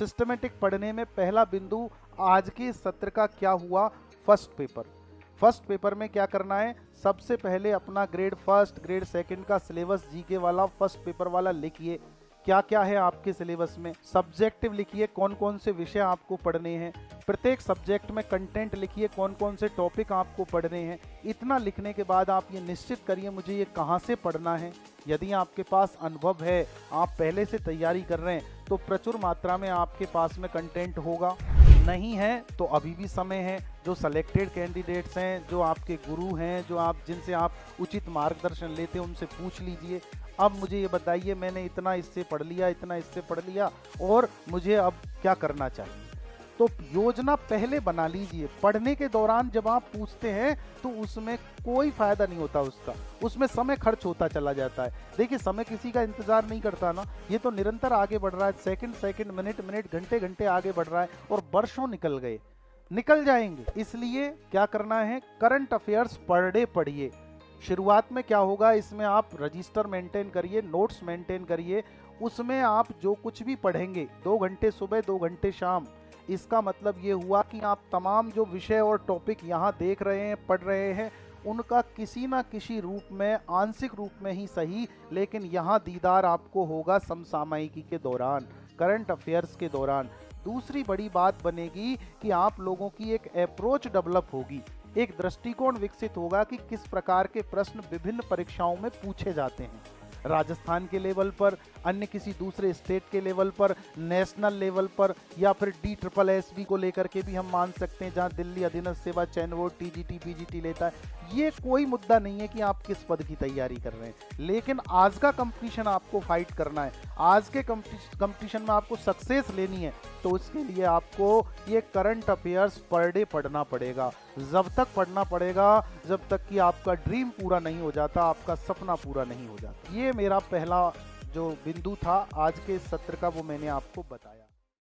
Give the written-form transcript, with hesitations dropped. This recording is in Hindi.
सिस्टमेटिक पढ़ने में पहला बिंदु आज के सत्र का क्या हुआ, फर्स्ट पेपर में क्या करना है, सबसे पहले अपना ग्रेड फर्स्ट ग्रेड सेकंड का सिलेबस जीके वाला फर्स्ट पेपर वाला लिखिए। क्या क्या है आपके सिलेबस में, सब्जेक्टिव लिखिए कौन कौन से विषय आपको पढ़ने हैं, प्रत्येक सब्जेक्ट में कंटेंट लिखिए कौन कौन से टॉपिक आपको पढ़ने हैं। इतना लिखने के बाद आप ये निश्चित करिए मुझे ये कहाँ से पढ़ना है। यदि आपके पास अनुभव है, आप पहले से तैयारी कर रहे हैं, तो प्रचुर मात्रा में आपके पास में कंटेंट होगा। नहीं है तो अभी भी समय है। जो सिलेक्टेड कैंडिडेट्स हैं, जो आपके गुरु हैं, जो आप जिनसे आप उचित मार्गदर्शन लेते हैं, उनसे पूछ लीजिए। अब मुझे ये बताइए मैंने इतना इससे पढ़ लिया, इतना इससे पढ़ लिया, और मुझे अब क्या करना चाहिए। तो योजना पहले बना लीजिए। पढ़ने के दौरान जब आप पूछते हैं तो उसमें कोई फायदा नहीं होता, उसमें समय खर्च होता चला जाता है। देखिए समय किसी का इंतजार नहीं करता ना, ये तो निरंतर आगे बढ़ रहा है, सेकंड मिनट घंटे आगे बढ़ रहा है, और वर्षों निकल जाएंगे। इसलिए क्या करना है, करंट अफेयर्स पर डे पढ़िए। शुरुआत में क्या होगा, इसमें आप रजिस्टर मेंटेन करिए, नोट्स मेंटेन करिए। उसमें आप जो कुछ भी पढ़ेंगे 2 घंटे सुबह 2 घंटे शाम, इसका मतलब ये हुआ कि आप तमाम जो विषय और टॉपिक यहाँ देख रहे हैं, पढ़ रहे हैं, उनका किसी ना किसी रूप में, आंशिक रूप में ही सही, लेकिन यहाँ दीदार आपको होगा समसामयिकी के दौरान, करंट अफेयर्स के दौरान। दूसरी बड़ी बात बनेगी कि आप लोगों की एक अप्रोच डेवलप होगी, एक दृष्टिकोण विकसित होगा कि किस प्रकार के प्रश्न विभिन्न परीक्षाओं में पूछे जाते हैं। राजस्थान के लेवल पर, अन्य किसी दूसरे स्टेट के लेवल पर, नेशनल लेवल पर, या फिर DSSB को लेकर के भी हम मान सकते हैं, जहां दिल्ली अधीनस्थ सेवा चयन बोर्ड TGT PGT लेता है। ये कोई मुद्दा नहीं है कि आप किस पद की तैयारी कर रहे हैं, लेकिन आज का कंपटीशन आपको फाइट करना है, आज के कंपटीशन में आपको सक्सेस लेनी है। तो उसके लिए आपको ये करंट अफेयर्स पर डे पढ़ना पड़ेगा। जब तक पढ़ना पड़ेगा जब तक कि आपका ड्रीम पूरा नहीं हो जाता, आपका सपना पूरा नहीं हो जाता। ये मेरा पहला जो बिंदु था आज के सत्र का, वो मैंने आपको बताया।